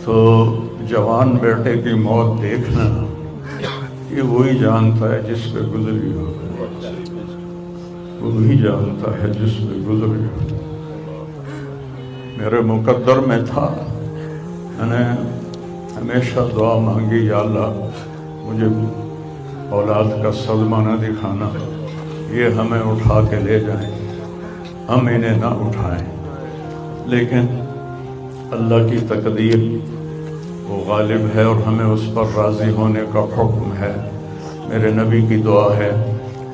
تو जवान बेटे की मौत देखना ये वही जानता है जिस पे गुजरी हो, वही जानता है जिस पे गुजरी हो। मेरे मुकद्दर में था, मैंने हमेशा दुआ मांगी, या अल्लाह मुझे औलाद का सदमा न दिखाना, ये हमें उठा के ले जाएं, हम इन्हें ना उठाएं। लेकिन अल्लाह की तकदीर वो गालिब है और हमें उस पर राज़ी होने का हुक्म है। मेरे नबी की दुआ है,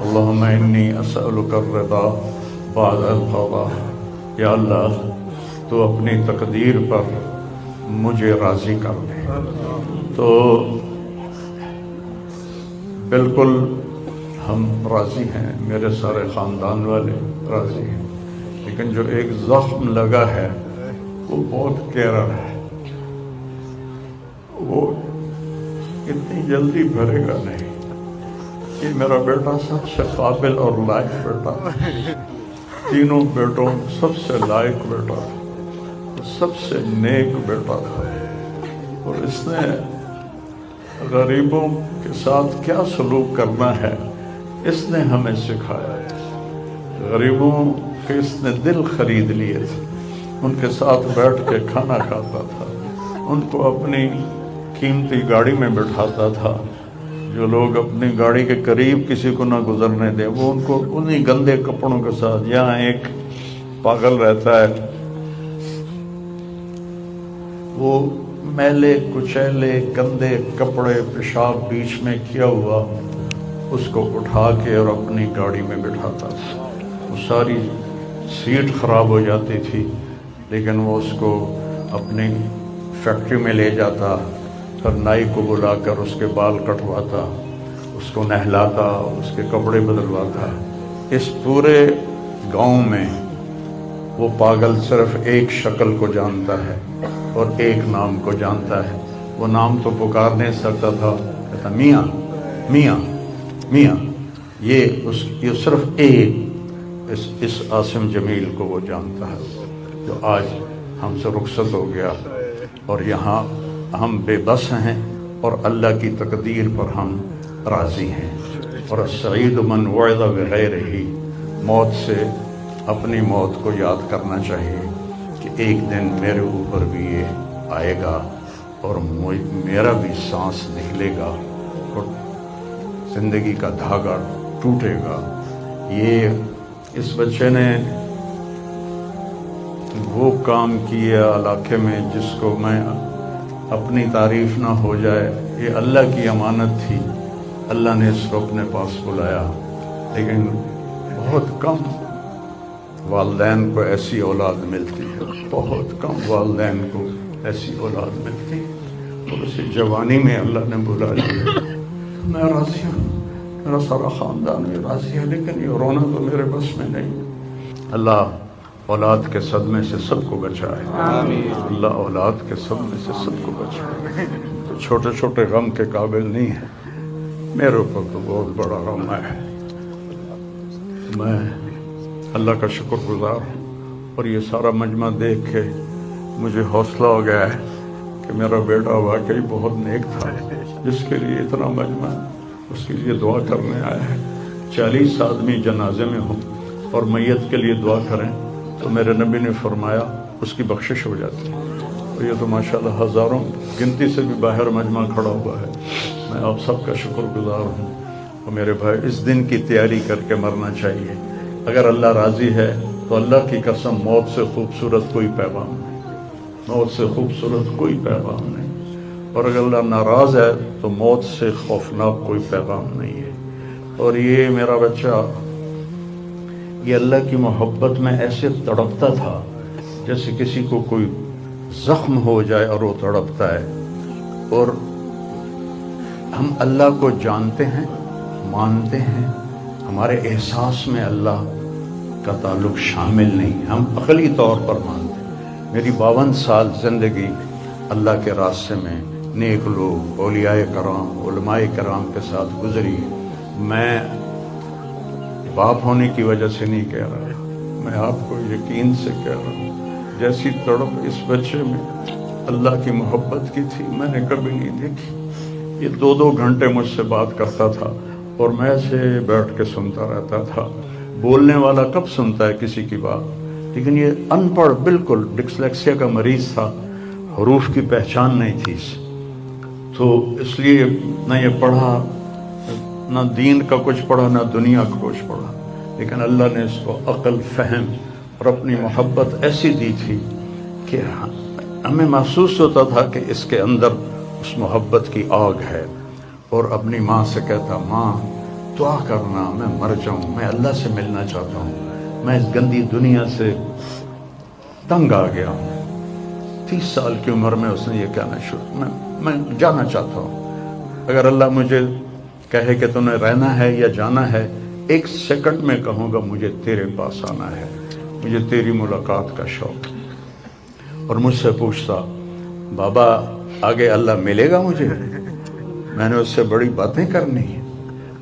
अल्लाहुम्मा इन्नी असअलुका अर्रिदा बादल क़ज़ा, या अल्लाह तो अपनी तकदीर पर मुझे राज़ी कर दे। तो बिल्कुल हम राज़ी हैं, मेरे सारे ख़ानदान वाले राज़ी हैं, लेकिन जो एक ज़ख्म लगा है वो बहुत गहरा है, वो इतनी जल्दी भरेगा नहीं। ये मेरा बेटा सबसे काबिल और लायक बेटा, तीनों बेटों सबसे लायक बेटा, सबसे नेक बेटा था, और इसने गरीबों के साथ क्या सलूक करना है इसने हमें सिखाया है। गरीबों के इसने दिल खरीद लिए थे, उनके साथ बैठ के खाना खाता था, उनको अपनी कीमती गाड़ी में बिठाता था। जो लोग अपनी गाड़ी के करीब किसी को ना गुजरने दें, वो उनको उन्हीं गंदे कपड़ों के साथ, यहाँ एक पागल रहता है, वो मैले कुचैले गंदे कपड़े पेशाब बीच में किया हुआ उसको उठा के और अपनी गाड़ी में बिठाता था। वो सारी सीट ख़राब हो जाती थी, लेकिन वो उसको अपनी फैक्ट्री में ले जाता, फिर नाई को बुलाकर उसके बाल कटवाता, उसको नहलाता, उसके कपड़े बदलवाता। इस पूरे गांव में वो पागल सिर्फ एक शक्ल को जानता है और एक नाम को जानता है। वो नाम तो पुकार नहीं सकता था, कहता मियाँ मियाँ मियाँ। ये सिर्फ एक इस आसिम जमील को वो जानता है, जो आज हमसे रुखसत हो गया और यहाँ हम बेबस हैं और अल्लाह की तकदीर पर हम राज़ी हैं। और सईद मन वअज़ बिग़ैरिही, मौत से अपनी मौत को याद करना चाहिए कि एक दिन मेरे ऊपर भी ये आएगा और मेरा भी सांस निकलेगा और ज़िंदगी का धागा टूटेगा। ये इस बच्चे ने वो काम किया इलाके में जिसको मैं अपनी तारीफ़ ना हो जाए, ये अल्लाह की अमानत थी। अल्लाह ने इसको अपने पास बुलाया, लेकिन बहुत कम वालिदैन को ऐसी औलाद मिलती है, बहुत कम वालिदैन को ऐसी औलाद मिलती है। और उसे जवानी में अल्लाह ने बुला लिया। मैं राज़ी हूँ, मेरा सारा ख़ानदान भी राज़ी है, लेकिन ये रोना तो मेरे बस में नहीं। अल्लाह औलाद के सदमे से सबको बचाए, अल्लाह औलाद के सदमे से सबको बचाए। तो छोटे छोटे गम के काबिल नहीं है, मेरे ऊपर तो बहुत बड़ा गम है। मैं अल्लाह का शुक्रगुजार हूँ, और ये सारा मजमा देख के मुझे हौसला हो गया है कि मेरा बेटा वाकई बहुत नेक था, जिसके लिए इतना मजमा उसके लिए दुआ करने आया है। 40 आदमी जनाजे में हों और मैयत के लिए दुआ करें तो मेरे नबी ने फरमाया उसकी बख्शिश हो जाती है। और ये तो माशाल्लाह हज़ारों गिनती से भी बाहर मजमा खड़ा हुआ है। मैं आप सबका शुक्रगुजार हूँ। और मेरे भाई, इस दिन की तैयारी करके मरना चाहिए। अगर अल्लाह राज़ी है तो अल्लाह की कसम मौत से खूबसूरत कोई पैगाम नहीं, मौत से खूबसूरत कोई पैगाम नहीं। और अगर अल्लाह नाराज़ है तो मौत से खौफनाक कोई पैगाम नहीं है। और ये मेरा बच्चा ये अल्लाह की मोहब्बत में ऐसे तड़पता था जैसे किसी को कोई ज़ख्म हो जाए और वो तड़पता है। और हम अल्लाह को जानते हैं, मानते हैं, हमारे एहसास में अल्लाह का ताल्लुक़ शामिल नहीं, हम अक़ली तौर पर मानते हैं। मेरी 52 साल ज़िंदगी अल्लाह के रास्ते में नेक लोग, औलियाए कराम, उलमाए कराम के साथ गुजरी। मैं बाप होने की वजह से नहीं कह रहा, मैं आपको यकीन से कह रहा हूँ, जैसी तड़प इस बच्चे में اللہ کی محبت کی تھی میں نے کبھی نہیں دیکھی. یہ 2-2 گھنٹے مجھ سے بات کرتا تھا اور میں ایسے بیٹھ کے سنتا رہتا تھا. بولنے والا کب سنتا ہے کسی کی بات, لیکن یہ ان پڑھ بالکل ڈسلیکسیا کا مریض تھا, حروف کی پہچان نہیں تھی, تو اس لیے نہ یہ پڑھا, نہ دین کا کچھ پڑھا, نہ دنیا کا کچھ پڑھا. لیکن اللہ نے اس کو عقل, فہم اور اپنی محبت ایسی دی تھی کہ ہمیں محسوس ہوتا تھا کہ اس کے اندر اس محبت کی آگ ہے. اور اپنی ماں سے کہتا, ماں دعا کرنا میں مر جاؤں, میں اللہ سے ملنا چاہتا ہوں, میں اس گندی دنیا سے تنگ آ گیا ہوں. 30 سال کی عمر میں اس نے یہ کہنا شروع, میں جانا چاہتا ہوں. اگر اللہ مجھے کہے کہ تمہیں رہنا ہے یا جانا ہے, 1 سیکنڈ میں کہوں گا مجھے تیرے پاس آنا ہے, مجھے تیری ملاقات کا شوق. اور مجھ سے پوچھتا, بابا آگے اللہ ملے گا مجھے؟ میں نے اس سے بڑی باتیں کرنی ہیں,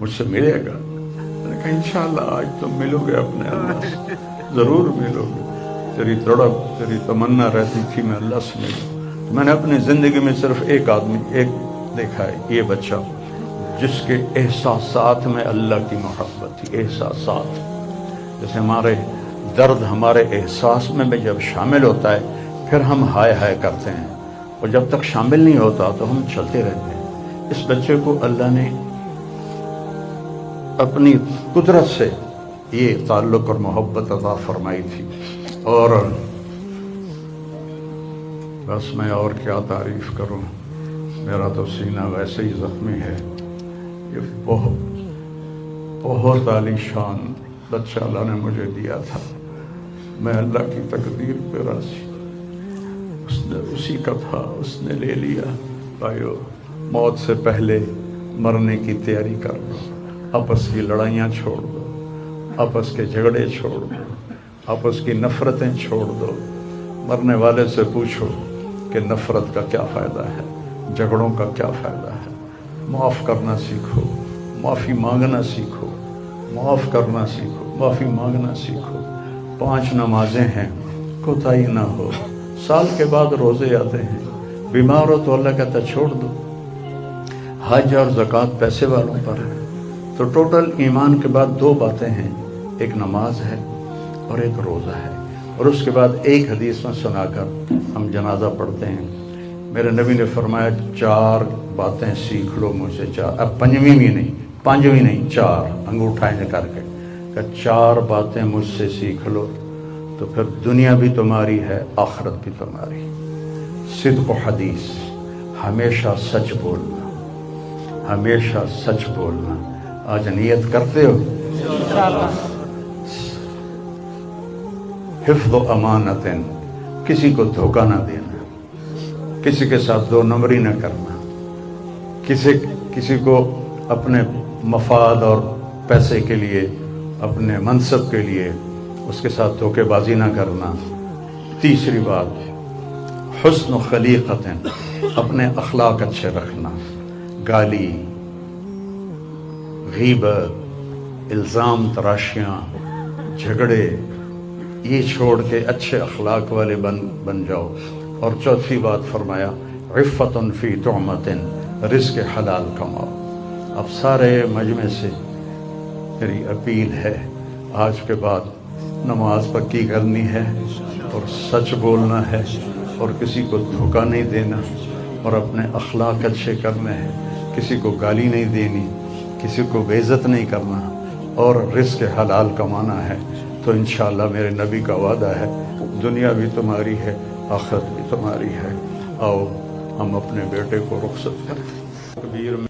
مجھ سے ملے گا؟ میں نے کہا انشاءاللہ آج تم ملو گے اپنے اللہ سے, ضرور ملو گے. تیری تڑپ, تیری تمنا رہتی تھی میں اللہ سے ملوں. میں نے اپنی زندگی میں صرف ایک آدمی دیکھا ہے, یہ بچہ جس کے احساسات میں اللہ کی محبت تھی. احساسات جیسے ہمارے درد ہمارے احساس میں جب شامل ہوتا ہے پھر ہم ہائے ہائے کرتے ہیں, اور جب تک شامل نہیں ہوتا تو ہم چلتے رہتے ہیں. اس بچے کو اللہ نے اپنی قدرت سے یہ تعلق اور محبت عطا فرمائی تھی. اور بس میں اور کیا تعریف کروں, میرا تو سینہ ویسے ہی زخمی ہے. یہ بہت عالی شان بچہ اللہ نے مجھے دیا تھا. میں اللہ کی تقدیر پہ راضی, اس نے اسی کا تھا, اس نے لے لیا. بھائیو, موت سے پہلے مرنے کی تیاری کر لو, آپس کی لڑائیاں چھوڑ دو, آپس کے جھگڑے چھوڑ دو, آپس کی نفرتیں چھوڑ دو. مرنے والے سے پوچھو کہ نفرت کا کیا فائدہ ہے, جھگڑوں کا کیا فائدہ ہے. معاف کرنا سیکھو, معافی مانگنا سیکھو, معاف کرنا سیکھو, معافی مانگنا سیکھو. 5 نمازیں ہیں, کوتاہی نہ ہو. سال کے بعد روزے آتے ہیں, بیمار ہو تو اللہ کہتا چھوڑ دو. حج اور زکوٰۃ پیسے والوں پر ہے. تو ٹوٹل ایمان کے بعد 2 باتیں ہیں, ایک نماز ہے اور ایک روزہ ہے. اور اس کے بعد ایک حدیث میں سنا کر ہم جنازہ پڑھتے ہیں. میرے نبی نے فرمایا 4 باتیں سیکھ لو مجھ سے. 4, اب 5ویں بھی نہیں, 5ویں نہیں, 4 انگوٹھا کر کے کہ 4 باتیں مجھ سے سیکھ لو تو پھر دنیا بھی تمہاری ہے, آخرت بھی تمہاری. صدق و حدیث, ہمیشہ سچ بولنا, ہمیشہ سچ بولنا. آج نیت کرتے ہو؟ حفظ و امانت, کسی کو دھوکہ نہ دینا, کسی کے ساتھ 2 نمبری نہ کرنا, کسی کو اپنے مفاد اور پیسے کے لیے, اپنے منصب کے لیے اس کے ساتھ دھوکے بازی نہ کرنا. تیسری بات, حسن و خلیقت, اپنے اخلاق اچھے رکھنا. گالی, غیبت, الزام تراشیاں, جھگڑے, یہ چھوڑ کے اچھے اخلاق والے بن جاؤ. اور چوتھی بات فرمایا عفت فی طعمت, رزق حلال کماؤ. اب سارے مجمع سے میری اپیل ہے, آج کے بعد نماز پکی کرنی ہے اور سچ بولنا ہے اور کسی کو دھوکہ نہیں دینا اور اپنے اخلاق اچھے کرنے ہیں. کسی کو گالی نہیں دینی, کسی کو بے عزت نہیں کرنا اور رزق حلال کمانا ہے. تو انشاءاللہ میرے نبی کا وعدہ ہے دنیا بھی تمہاری ہے, آخرت بھی تمہاری ہے. آؤ ہم اپنے بیٹے کو رخصت کریں. کبیر